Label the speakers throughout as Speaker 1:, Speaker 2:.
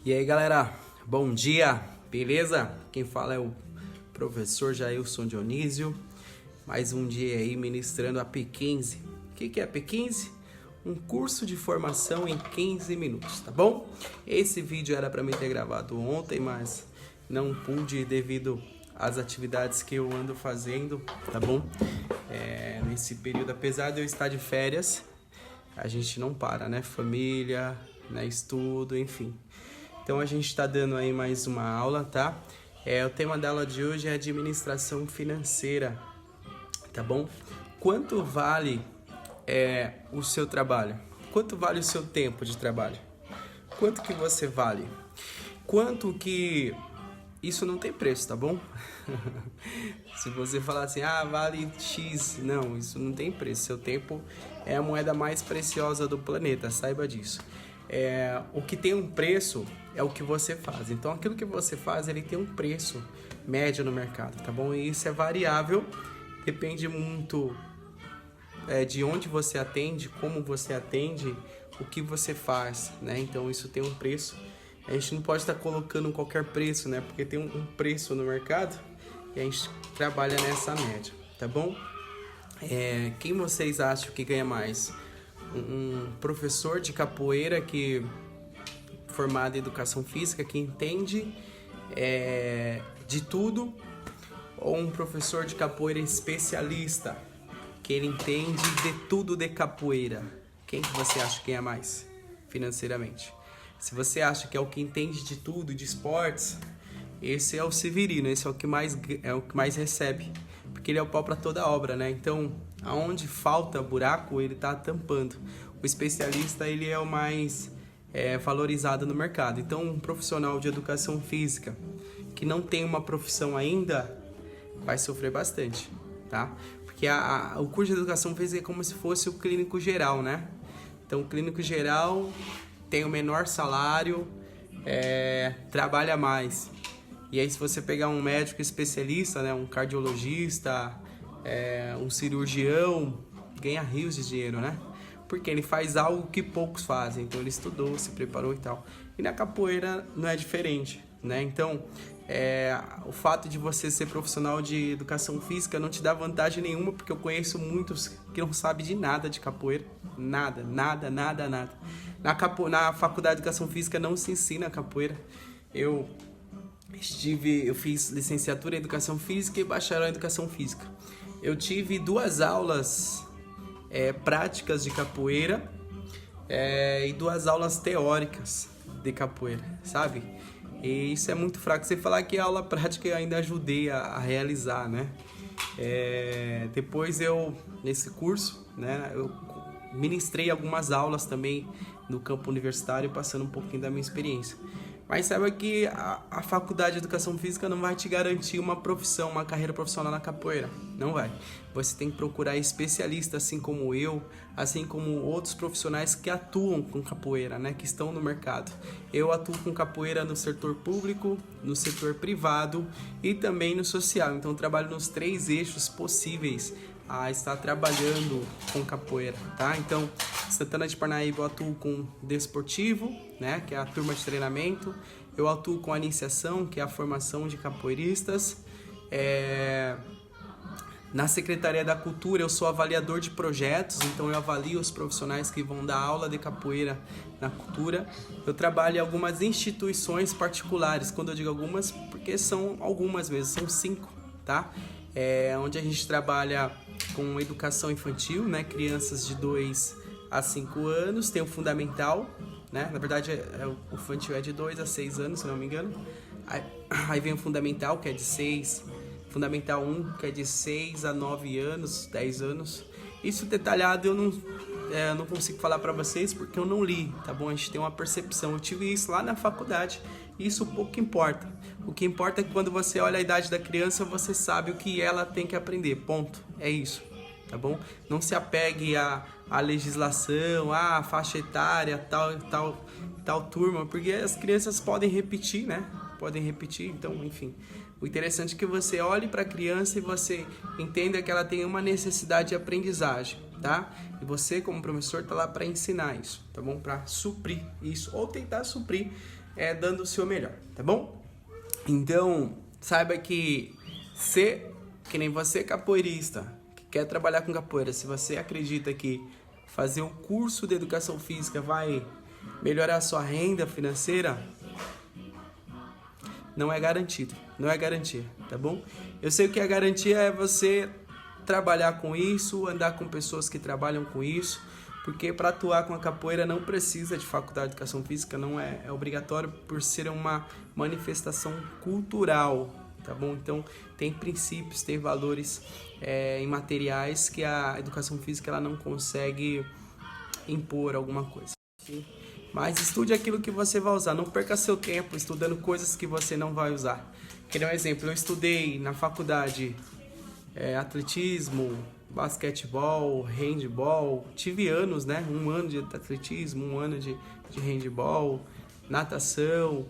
Speaker 1: E aí galera, bom dia, beleza? Quem fala é o professor Jailson Dionísio. Mais um dia aí ministrando a P15. O que é a P15? Um curso de formação em 15 minutos, tá bom? Esse vídeo era para mim ter gravado ontem, mas não pude devido às atividades que eu ando fazendo, tá bom? Nesse período, apesar de eu estar de férias, a gente não para, né? Família, né? Estudo, enfim. Então a gente está dando aí mais uma aula, tá? O tema da aula de hoje é administração financeira, tá bom? Quanto vale o seu trabalho? Quanto vale o seu tempo de trabalho? Quanto que você vale? Quanto que... Isso não tem preço, tá bom? Se você falar assim, vale X, não, isso não tem preço. Seu tempo é a moeda mais preciosa do planeta, saiba disso. O que tem um preço é o que você faz. Então, aquilo que você faz, ele tem um preço médio no mercado, tá bom? E isso é variável, depende muito de onde você atende, como você atende, o que você faz, né? Então, isso tem um preço. A gente não pode estar colocando qualquer preço, né? Porque tem um preço no mercado e a gente trabalha nessa média, tá bom? Quem vocês acham que ganha mais? Um professor de capoeira formado em educação física, que entende de tudo, ou um professor de capoeira especialista, que ele entende de tudo de capoeira? Quem que você acha que ganha mais financeiramente? Se você acha que é o que entende de tudo, de esportes, esse é o Severino, esse é o que mais recebe, porque ele é o pau para toda obra, né? Então, aonde falta buraco, ele tá tampando. O especialista, ele é o mais valorizado no mercado. Então, um profissional de educação física que não tem uma profissão ainda, vai sofrer bastante, tá? Porque o curso de educação física é como se fosse o clínico geral, né? Então, o clínico geral tem o menor salário, trabalha mais. E aí, se você pegar um médico especialista, né, um cardiologista, um cirurgião, ganha rios de dinheiro, né? Porque ele faz algo que poucos fazem. Então, ele estudou, se preparou e tal. E na capoeira não é diferente, né? Então, o fato de você ser profissional de educação física não te dá vantagem nenhuma, porque eu conheço muitos que não sabem de nada de capoeira. Nada. Na faculdade de educação física não se ensina capoeira. Eu fiz licenciatura em educação física e bacharel em educação física. Eu tive 2 aulas práticas de capoeira e 2 aulas teóricas de capoeira, sabe? E isso é muito fraco. Você falar que a aula prática eu ainda ajudei a realizar, né? Depois nesse curso, né, eu ministrei algumas aulas também no campo universitário, passando um pouquinho da minha experiência. Mas saiba que a faculdade de educação física não vai te garantir uma profissão, uma carreira profissional na capoeira. Não vai. Você tem que procurar especialistas, assim como eu, assim como outros profissionais que atuam com capoeira, né? Que estão no mercado. Eu atuo com capoeira no setor público, no setor privado e também no social. Então, eu trabalho nos 3 eixos possíveis a estar trabalhando com capoeira, tá? Então, Santana de Parnaíba eu atuo com desportivo, né, que é a turma de treinamento. Eu atuo com a iniciação, que é a formação de capoeiristas. Na Secretaria da Cultura eu sou avaliador de projetos, então eu avalio os profissionais que vão dar aula de capoeira na cultura. Eu trabalho em algumas instituições particulares, quando eu digo algumas, porque são algumas mesmo, são 5, tá? Onde a gente trabalha com educação infantil, né? Crianças de 2 a 5 anos, tem o fundamental, né? Na verdade, o infantil é de 2 a 6 anos, se não me engano. Aí vem o fundamental, que é de 6, fundamental 1, que é de 6 a 9 anos, 10 anos. Isso detalhado eu não consigo falar para vocês porque eu não li, tá bom? A gente tem uma percepção. Eu tive isso lá na faculdade e isso pouco importa. O que importa é que quando você olha a idade da criança, você sabe o que ela tem que aprender. Ponto. É isso, tá bom? Não se apegue à legislação, à faixa etária, tal turma, porque as crianças podem repetir, né? Podem repetir, então, enfim. O interessante é que você olhe para a criança e você entenda que ela tem uma necessidade de aprendizagem. tá? E você, como professor, tá lá para ensinar isso, tá bom? Para suprir isso, ou tentar suprir dando o seu melhor, tá bom? Então, saiba que nem você capoeirista, que quer trabalhar com capoeira, se você acredita que fazer um curso de educação física vai melhorar a sua renda financeira, não é garantido, não é garantia, tá bom? Eu sei que a garantia é você trabalhar com isso, andar com pessoas que trabalham com isso, porque para atuar com a capoeira não precisa de faculdade de educação física, não é obrigatório por ser uma manifestação cultural, tá bom? Então tem princípios, tem valores imateriais que a educação física ela não consegue impor alguma coisa. Sim? Mas estude aquilo que você vai usar, não perca seu tempo estudando coisas que você não vai usar. Quer dar um exemplo? Eu estudei na faculdade atletismo, basquetebol, handball, tive anos, né? 1 ano de atletismo, 1 ano de handball, natação.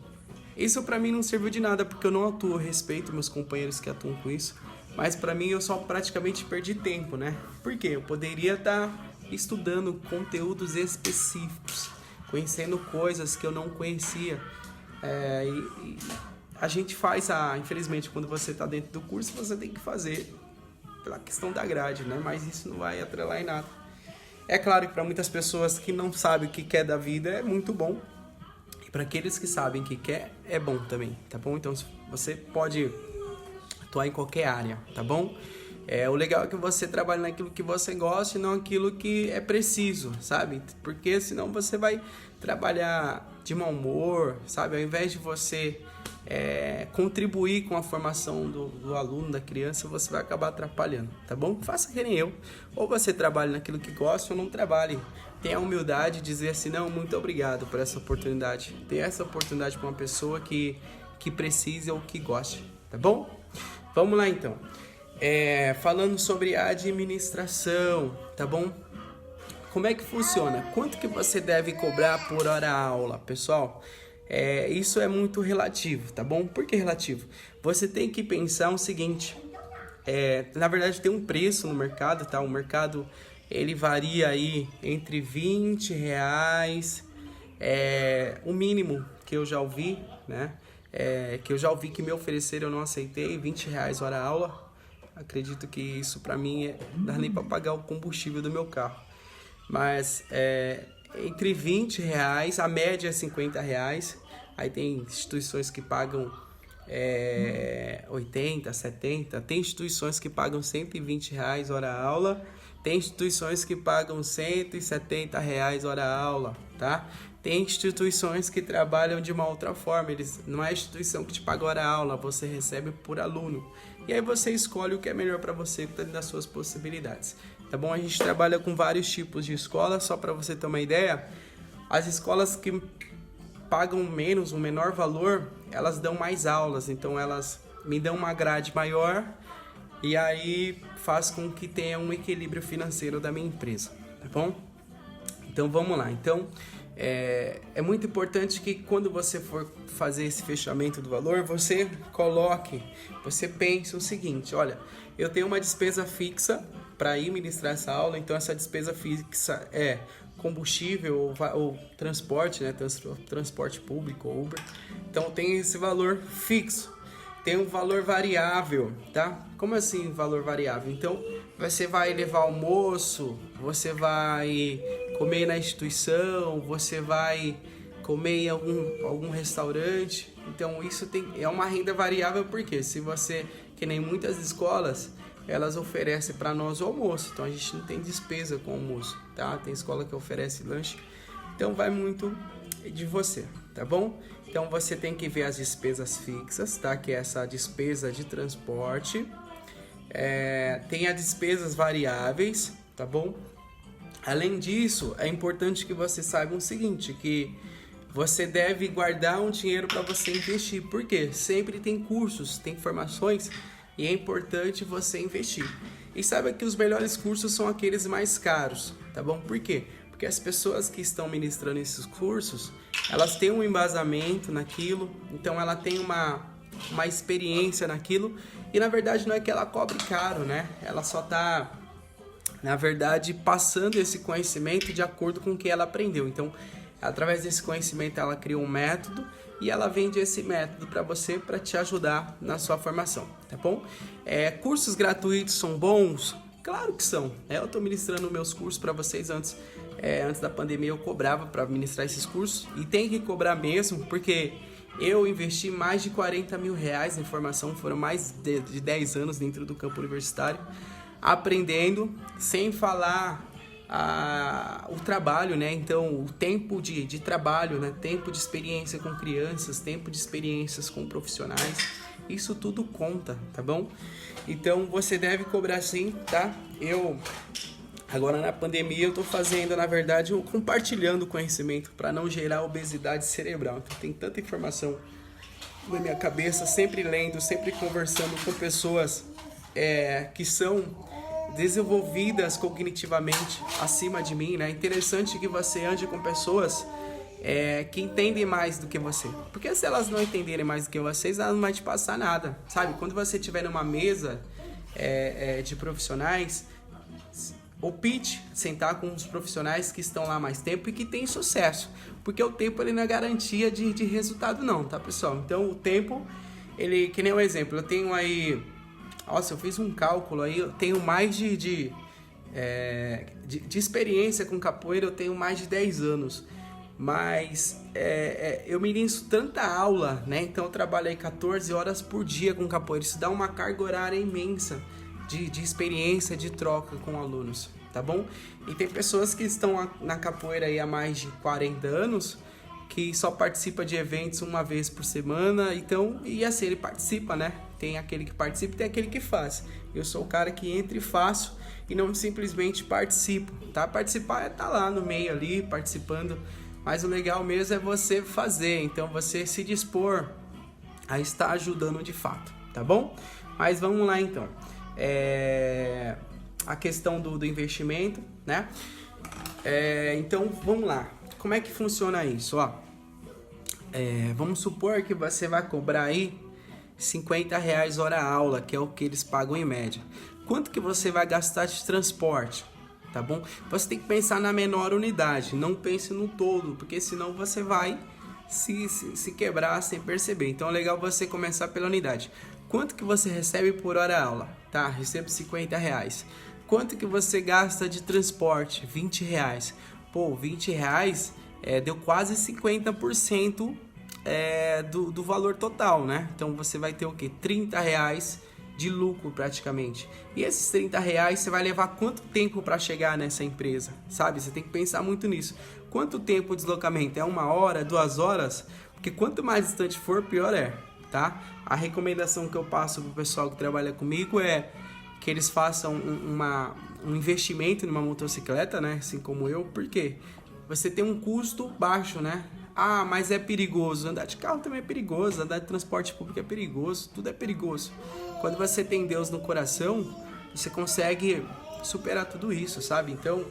Speaker 1: Isso pra mim não serviu de nada, porque eu não atuo, respeito meus companheiros que atuam com isso, mas pra mim eu só praticamente perdi tempo, né? Por quê? Eu poderia estar estudando conteúdos específicos, conhecendo coisas que eu não conhecia. A gente faz infelizmente, quando você está dentro do curso, você tem que fazer pela questão da grade, né? Mas isso não vai atrelar em nada. É claro que para muitas pessoas que não sabem o que quer da vida é muito bom. E para aqueles que sabem o que quer, é bom também, tá bom? Então você pode atuar em qualquer área, tá bom? O legal é que você trabalhe naquilo que você gosta e não aquilo que é preciso, sabe? Porque senão você vai trabalhar de mau humor, sabe? Ao invés de você contribuir com a formação do aluno, da criança, você vai acabar atrapalhando, tá bom? Faça que nem eu. Ou você trabalha naquilo que gosta ou não trabalhe. Tenha a humildade de dizer assim, não, muito obrigado por essa oportunidade. Dê essa oportunidade para uma pessoa que precise ou que goste, tá bom? Vamos lá então. Falando sobre administração, tá bom? Como é que funciona? Quanto que você deve cobrar por hora aula, pessoal? Isso é muito relativo, tá bom? Por que relativo? Você tem que pensar o seguinte, na verdade tem um preço no mercado, tá? O mercado, ele varia aí entre R$20, o mínimo que eu já ouvi, né? Que me ofereceram, eu não aceitei, R$20 hora aula. Acredito que isso pra mim não dá nem pra pagar o combustível do meu carro. Mas entre R$20, a média é R$50. Aí tem instituições que pagam 80, 70. Tem instituições que pagam R$120 hora aula. Tem instituições que pagam R$170 hora aula, tá? Tem instituições que trabalham de uma outra forma. Não é a instituição que te paga hora aula, você recebe por aluno. E aí você escolhe o que é melhor para você, que está dentro das suas possibilidades. Tá bom? A gente trabalha com vários tipos de escola, só para você ter uma ideia. As escolas que pagam menos, um menor valor, elas dão mais aulas. Então elas me dão uma grade maior e aí faz com que tenha um equilíbrio financeiro da minha empresa, tá bom? Então vamos lá. Então é muito importante que quando você for fazer esse fechamento do valor, você pense o seguinte, olha, eu tenho uma despesa fixa para ir ministrar essa aula, então essa despesa fixa é combustível ou transporte, né? Transporte público ou Uber. Então tem esse valor fixo. Tem um valor variável, tá? Como assim valor variável? Então você vai levar almoço, você vai comer na instituição, você vai comer em algum restaurante. Então isso é uma renda variável, porque se você, que nem muitas escolas, elas oferecem para nós o almoço, então a gente não tem despesa com almoço, tá? Tem escola que oferece lanche, então vai muito de você, tá bom? Então você tem que ver as despesas fixas, tá? Que é essa despesa de transporte, tem as despesas variáveis, tá bom? Além disso, é importante que você saiba o seguinte, que você deve guardar um dinheiro para você investir, porque sempre tem cursos, tem formações, e é importante você investir. E saiba que os melhores cursos são aqueles mais caros, tá bom? Por quê? Porque as pessoas que estão ministrando esses cursos, elas têm um embasamento naquilo, então ela tem uma experiência naquilo, e na verdade não é que ela cobre caro, né? Ela só tá na verdade, passando esse conhecimento de acordo com o que ela aprendeu. Então, através desse conhecimento, ela criou um método e ela vende esse método para você, para te ajudar na sua formação, tá bom? Cursos gratuitos são bons? Claro que são. Eu estou ministrando meus cursos para vocês antes da pandemia. Eu cobrava para ministrar esses cursos e tem que cobrar mesmo, porque eu investi mais de 40 mil reais em formação, foram mais de 10 anos dentro do campo universitário, aprendendo, sem falar o trabalho, né? Então, o tempo de trabalho, né? Tempo de experiência com crianças, tempo de experiências com profissionais, isso tudo conta, tá bom? Então, você deve cobrar sim, tá? Agora na pandemia eu tô fazendo, na verdade, compartilhando conhecimento para não gerar obesidade cerebral. Então, tem tanta informação na minha cabeça, sempre lendo, sempre conversando com pessoas que são desenvolvidas cognitivamente acima de mim, né? Interessante que você ande com pessoas que entendem mais do que você. Porque se elas não entenderem mais do que vocês, elas não vão te passar nada, sabe? Quando você estiver numa mesa de profissionais, opte sentar com os profissionais que estão lá há mais tempo e que têm sucesso. Porque o tempo ele não é garantia de resultado não, tá, pessoal? Então o tempo, que nem um exemplo, eu tenho aí... Nossa, eu fiz um cálculo aí, eu tenho mais de experiência com capoeira, eu tenho mais de 10 anos. Mas eu ministro tanta aula, né? Então eu trabalho aí 14 horas por dia com capoeira. Isso dá uma carga horária imensa de experiência, de troca com alunos, tá bom? E tem pessoas que estão na capoeira aí há mais de 40 anos, que só participa de eventos uma vez por semana, então, e assim, ele participa, né? Tem aquele que participa e tem aquele que faz. Eu sou o cara que entra e faço e não simplesmente participo, tá? Participar é estar lá no meio ali, participando, mas o legal mesmo é você fazer, então você se dispor a estar ajudando de fato, tá bom? Mas vamos lá então. A questão do investimento, né? Então, vamos lá. Como é que funciona isso? Vamos supor que você vai cobrar aí R$50 hora aula, que é o que eles pagam em média. Quanto que você vai gastar de transporte? Tá bom? Você tem que pensar na menor unidade, não pense no todo, porque senão você vai se quebrar sem perceber. Então é legal você começar pela unidade. Quanto que você recebe por hora aula? Tá, recebo R$50. Quanto que você gasta de transporte? R$20. Pô, R$20 deu quase 50% do valor total, né? Então você vai ter o quê? R$30 de lucro praticamente. E esses R$30 você vai levar quanto tempo para chegar nessa empresa? Sabe? Você tem que pensar muito nisso. Quanto tempo de deslocamento? É 1 hora, 2 horas? Porque quanto mais distante for, pior é, tá? A recomendação que eu passo pro pessoal que trabalha comigo é que eles façam um investimento numa motocicleta, né? Assim como eu, porque você tem um custo baixo, né? Ah, mas é perigoso. Andar de carro também é perigoso, andar de transporte público é perigoso, tudo é perigoso. Quando você tem Deus no coração, você consegue superar tudo isso, sabe? Então,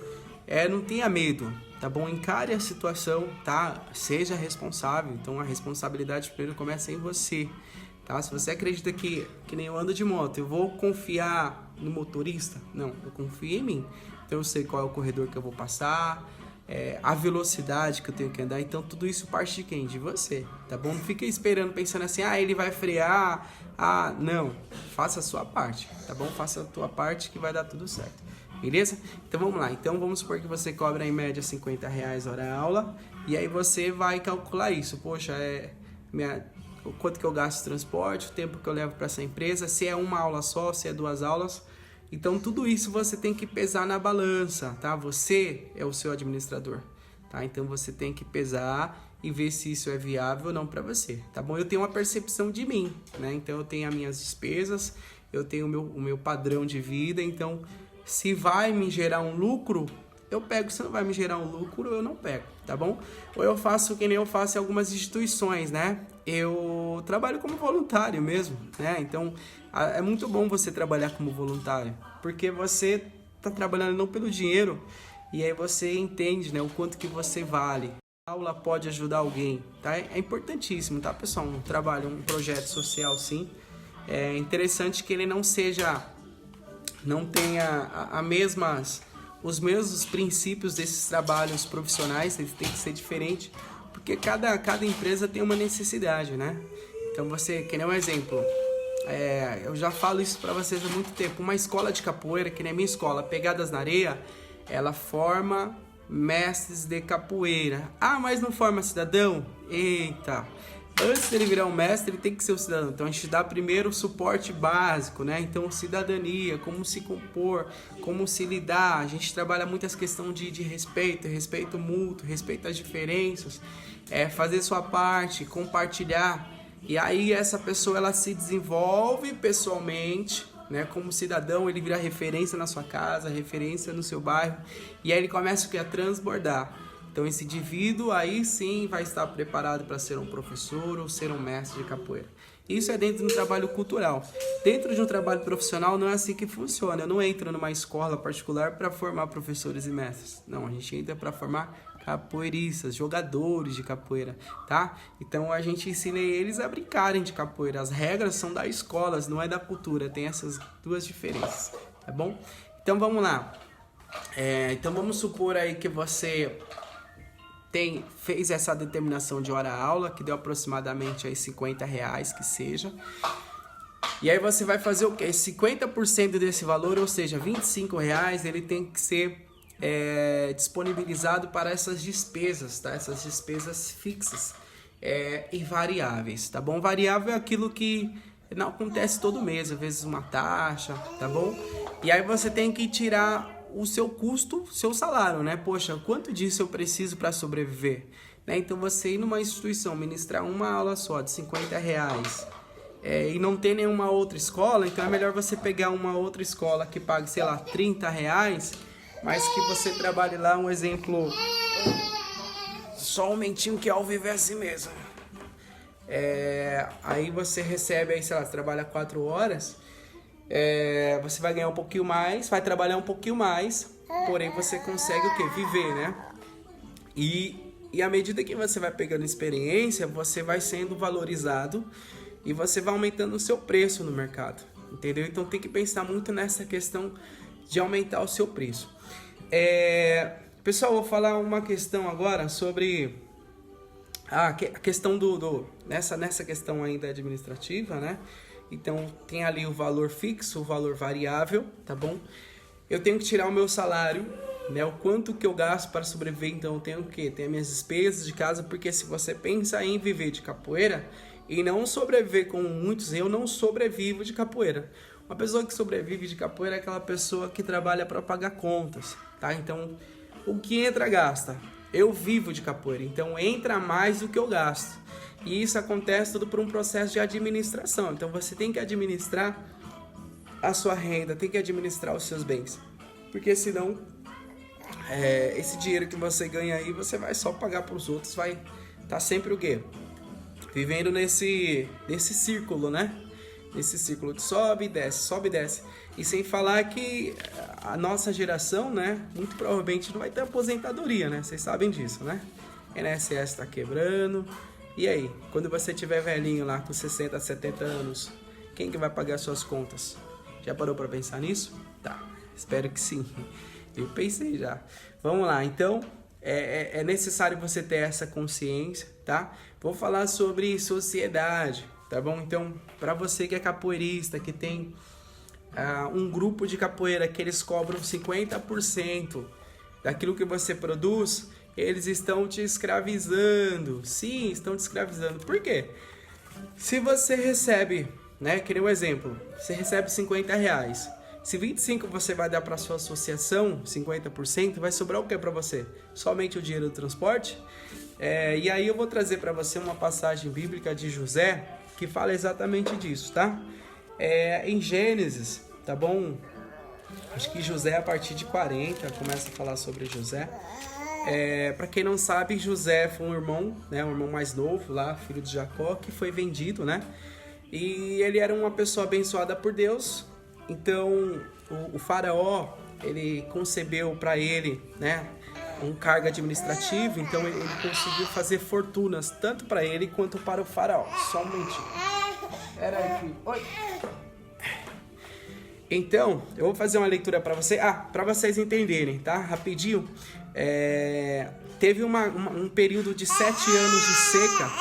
Speaker 1: não tenha medo, tá bom? Encare a situação, tá? Seja responsável. Então, a responsabilidade primeiro começa em você, tá? Se você acredita que nem eu ando de moto, eu vou confiar no motorista? Não, eu confio em mim. Então, eu sei qual é o corredor que eu vou passar, a velocidade que eu tenho que andar. Então tudo isso parte de quem? De você, tá bom? Não fica esperando, pensando assim, ele vai frear, não, faça a sua parte, tá bom? Faça a tua parte que vai dar tudo certo, beleza? Então vamos lá, então vamos supor que você cobra em média R$50 hora aula, e aí você vai calcular isso, poxa, o quanto que eu gasto de transporte, o tempo que eu levo para essa empresa, se é uma aula só, se é 2 aulas. Então tudo isso você tem que pesar na balança, tá? Você é o seu administrador, tá? Então você tem que pesar e ver se isso é viável ou não para você, tá bom? Eu tenho uma percepção de mim, né? Então eu tenho as minhas despesas, eu tenho o meu padrão de vida, então se vai me gerar um lucro, eu pego. Se não vai me gerar um lucro, eu não pego, tá bom? Ou eu faço que nem eu faço em algumas instituições, né? Eu trabalho como voluntário mesmo, né? Então é muito bom você trabalhar como voluntário, porque você tá trabalhando não pelo dinheiro, e aí você entende, né, o quanto que você vale. A aula pode ajudar alguém, tá? É importantíssimo, tá, pessoal? Um trabalho, um projeto social, sim. É interessante que ele não seja não tenha os mesmos princípios desses trabalhos profissionais, eles têm que ser diferentes, porque cada empresa tem uma necessidade, né? Então você, que nem um exemplo, eu já falo isso para vocês há muito tempo, uma escola de capoeira, que nem a minha escola, Pegadas na Areia, ela forma mestres de capoeira. Ah, mas não forma cidadão? Eita! Antes dele virar um mestre, ele tem que ser um cidadão. Então a gente dá primeiro o suporte básico, né? Então cidadania, como se compor, como se lidar. A gente trabalha muito essa questão de respeito mútuo, respeito às diferenças, fazer sua parte, compartilhar. E aí essa pessoa ela se desenvolve pessoalmente, né? Como cidadão, ele vira referência na sua casa, referência no seu bairro. E aí ele começa a transbordar. Então esse indivíduo aí sim vai estar preparado para ser um professor ou ser um mestre de capoeira. Isso é dentro de um trabalho cultural. Dentro de um trabalho profissional não é assim que funciona. Eu não entro numa escola particular para formar professores e mestres. Não, a gente entra para formar capoeiristas, jogadores de capoeira, tá? Então a gente ensina eles a brincarem de capoeira. As regras são da escola, não é da cultura. Tem essas duas diferenças, tá bom? Então vamos lá. Então vamos supor aí que você fez essa determinação de hora-aula, que deu aproximadamente aí R$50, que seja. E aí você vai fazer o quê? 50% desse valor, ou seja, R$25, ele tem que ser disponibilizado para essas despesas, tá? Essas despesas fixas e variáveis, tá bom? Variável é aquilo que não acontece todo mês, às vezes uma taxa, tá bom? E aí você tem que tirar o seu custo, seu salário, né? Poxa, quanto disso eu preciso para sobreviver? Né? Então você ir numa instituição, ministrar uma aula só de R$50 e não ter nenhuma outra escola, então é melhor você pegar uma outra escola que pague, sei lá, R$30, mas que você trabalhe lá, um exemplo, só um momentinho que ao vivo é assim mesmo. Aí você recebe, aí, sei lá, você trabalha 4 horas, você vai ganhar um pouquinho mais, vai trabalhar um pouquinho mais, porém você consegue o quê? Viver, né? E à medida que você vai pegando experiência, você vai sendo valorizado e você vai aumentando o seu preço no mercado, entendeu? Então tem que pensar muito nessa questão de aumentar o seu preço. Pessoal, vou falar uma questão agora sobre a questão nessa questão ainda administrativa, né? Então tem ali o valor fixo, o valor variável, tá bom? Eu tenho que tirar o meu salário, né? O quanto que eu gasto para sobreviver, então eu tenho que ter minhas despesas de casa, porque se você pensa em viver de capoeira e não sobreviver como muitos, eu não sobrevivo de capoeira. Uma pessoa que sobrevive de capoeira é aquela pessoa que trabalha para pagar contas, tá? Então, o que entra, gasta. Eu vivo de capoeira, então entra mais do que eu gasto. E isso acontece tudo por um processo de administração. Então, você tem que administrar a sua renda, tem que administrar os seus bens. Porque senão, esse dinheiro que você ganha aí, você vai só pagar para os outros, vai estar sempre o quê? Vivendo nesse círculo, né? Esse círculo de sobe e desce. E sem falar que a nossa geração, né, muito provavelmente não vai ter aposentadoria, né? Vocês sabem disso, né? INSS tá quebrando. E aí, quando você tiver velhinho lá com 60, 70 anos, quem que vai pagar suas contas? Já parou para pensar nisso? Tá, espero que sim. Eu pensei já. Vamos lá, então é necessário você ter essa consciência, tá? Vou falar sobre sociedade, tá bom? Então, para você que é capoeirista, que tem um grupo de capoeira que eles cobram 50% daquilo que você produz, eles estão te escravizando. Sim, estão te escravizando. Por quê? Se você recebe, né, que nem um exemplo, você recebe R$50, se 25% você vai dar para sua associação, 50%, vai sobrar o que para você? Somente o dinheiro do transporte? E aí eu vou trazer para você uma passagem bíblica de José, que fala exatamente disso, tá? Em Gênesis, tá bom? Acho que José, a partir de 40, começa a falar sobre José. Para quem não sabe, José foi um irmão, né? Um irmão mais novo lá, filho de Jacó, que foi vendido, né? E ele era uma pessoa abençoada por Deus. Então, o faraó, ele concebeu para ele, né, um cargo administrativo. Então, ele conseguiu fazer fortunas, tanto para ele quanto para o faraó. Só um momentinho. Era aí, filho. Oi. Então, eu vou fazer uma leitura para você, para vocês entenderem, tá? Rapidinho. Teve um período de 7 anos de seca,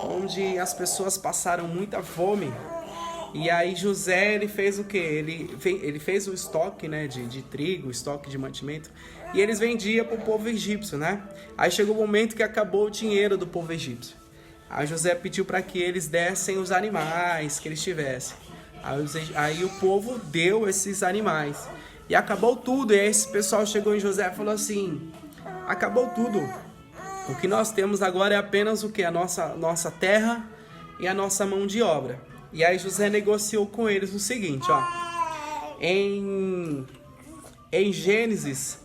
Speaker 1: onde as pessoas passaram muita fome. E aí José, ele fez o quê? Ele fez o estoque, né, de trigo, estoque de mantimento, e eles vendiam para o povo egípcio, né? Aí chegou o momento que acabou o dinheiro do povo egípcio. Aí José pediu para que eles dessem os animais que eles tivessem. Aí o povo deu esses animais. E acabou tudo. E aí esse pessoal chegou em José e falou assim: acabou tudo. O que nós temos agora é apenas o que? A nossa terra e a nossa mão de obra. E aí José negociou com eles o seguinte, ó. Em Gênesis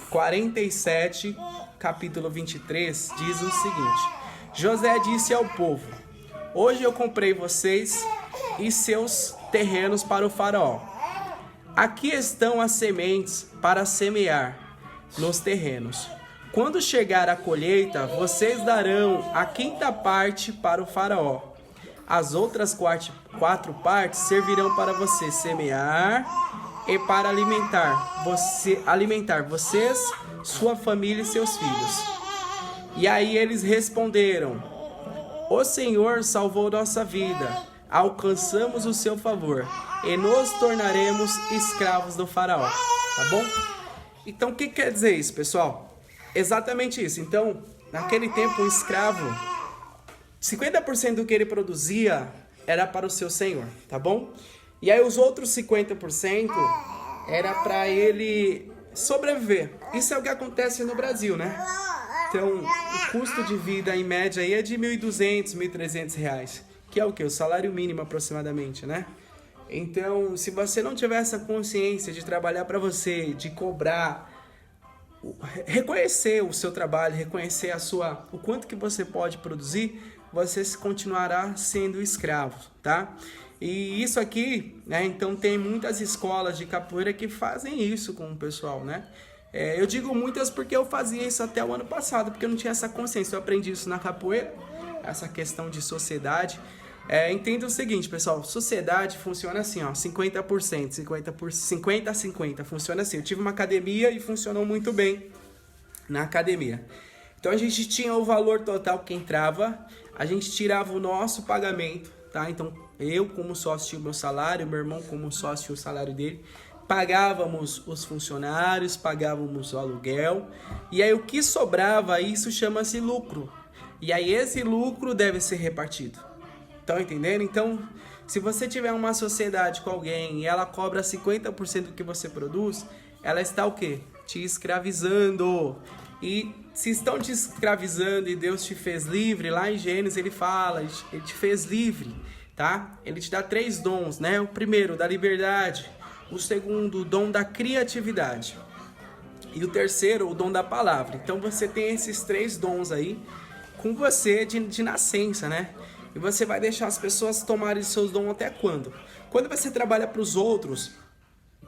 Speaker 1: 47, capítulo 23, diz o seguinte: José disse ao povo: hoje eu comprei vocês e seus terrenos para o faraó. Aqui estão as sementes para semear nos terrenos. Quando chegar a colheita, vocês darão a 5ª parte para o faraó. As outras 4 partes servirão para você semear e para alimentar vocês, sua família e seus filhos. E aí eles responderam: o Senhor salvou nossa vida, alcançamos o seu favor e nos tornaremos escravos do faraó. Tá bom? Então o que quer dizer isso, pessoal? Exatamente isso. Então, naquele tempo, um escravo, 50% do que ele produzia era para o seu senhor, tá bom? E aí os outros 50% era para ele sobreviver. Isso é o que acontece no Brasil, né? Então, o custo de vida em média aí é de R$ 1.200, R$ 1.300, que é o quê? O salário mínimo aproximadamente, né? Então, se você não tiver essa consciência de trabalhar para você, de cobrar, reconhecer o seu trabalho, reconhecer o quanto que você pode produzir, você continuará sendo escravo, tá? E isso aqui, né? Então tem muitas escolas de capoeira que fazem isso com o pessoal, né? Eu digo muitas porque eu fazia isso até o ano passado, porque eu não tinha essa consciência. Eu aprendi isso na capoeira, essa questão de sociedade. Entenda o seguinte, pessoal, sociedade funciona assim, ó, 50%, 50 a 50, funciona assim. Eu tive uma academia e funcionou muito bem na academia. Então a gente tinha o valor total que entrava, a gente tirava o nosso pagamento, tá? Então eu como sócio tinha o meu salário, meu irmão como sócio tinha o salário dele, pagávamos os funcionários, pagávamos o aluguel, e aí o que sobrava, isso chama-se lucro. E aí esse lucro deve ser repartido. Estão entendendo? Então, se você tiver uma sociedade com alguém e ela cobra 50% do que você produz, ela está o quê? Te escravizando. E se estão te escravizando e Deus te fez livre, lá em Gênesis ele fala, ele te fez livre, tá? Ele te dá 3 dons, né? O primeiro, da liberdade. O segundo, o dom da criatividade. E o terceiro, o dom da palavra. Então você tem esses 3 dons aí com você de nascença, né? E você vai deixar as pessoas tomarem seus dons até quando? Quando você trabalha para os outros,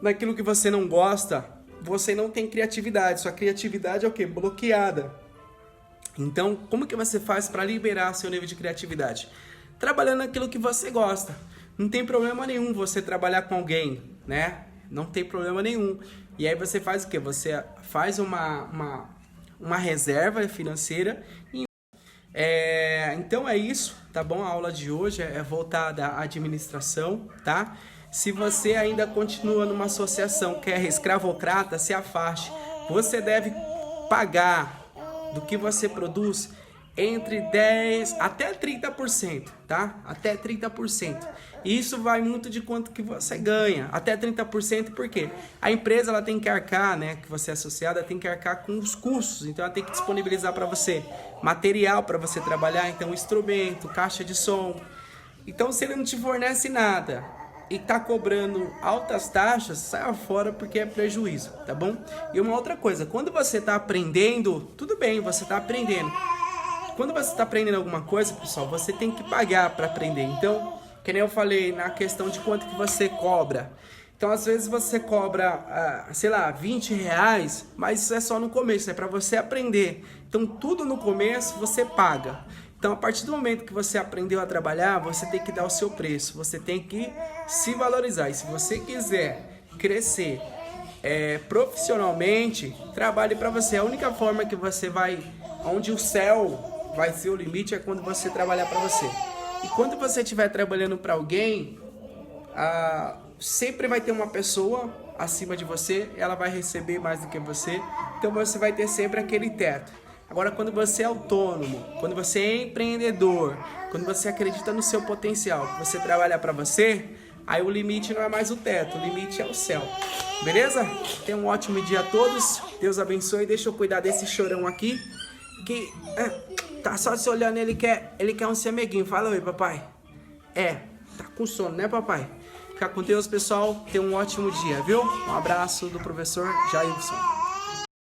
Speaker 1: naquilo que você não gosta, você não tem criatividade. Sua criatividade é o quê? Bloqueada. Então, como que você faz para liberar seu nível de criatividade? Trabalhando naquilo que você gosta. Não tem problema nenhum você trabalhar com alguém, né? Não tem problema nenhum. E aí você faz o quê? Você faz uma reserva financeira e então é isso, tá bom? A aula de hoje é voltada à administração, tá? Se você ainda continua numa associação que é escravocrata, se afaste. Você deve pagar do que você produz entre 10% até 30%, tá? Até 30%. Isso vai muito de quanto que você ganha. Até 30%, por quê? A empresa ela tem que arcar, né? Que você é associada, tem que arcar com os custos. Então ela tem que disponibilizar para você material para você trabalhar, então instrumento, caixa de som. Então se ele não te fornece nada e tá cobrando altas taxas, saia fora porque é prejuízo, tá bom? E uma outra coisa, quando você tá aprendendo, tudo bem, você tá aprendendo. Quando você está aprendendo alguma coisa, pessoal, você tem que pagar para aprender. Então, que nem eu falei na questão de quanto que você cobra. Então, às vezes você cobra, sei lá, R$20, mas isso é só no começo, é para você aprender. Então, tudo no começo você paga. Então, a partir do momento que você aprendeu a trabalhar, você tem que dar o seu preço. Você tem que se valorizar. E se você quiser crescer profissionalmente, trabalhe para você. A única forma que você vai, onde o céu vai ser o limite, é quando você trabalhar para você. E quando você estiver trabalhando para alguém, sempre vai ter uma pessoa acima de você, ela vai receber mais do que você, então você vai ter sempre aquele teto. Agora, quando você é autônomo, quando você é empreendedor, quando você acredita no seu potencial, que você trabalha para você, aí o limite não é mais o teto, o limite é o céu. Beleza? Tenham um ótimo dia a todos. Deus abençoe. Deixa eu cuidar desse chorão aqui, que tá só se olhando, ele quer um semeguinho. Fala oi, papai. Tá com sono, né, papai? Fica com Deus, pessoal. Tenham um ótimo dia, viu? Um abraço do professor Jailson.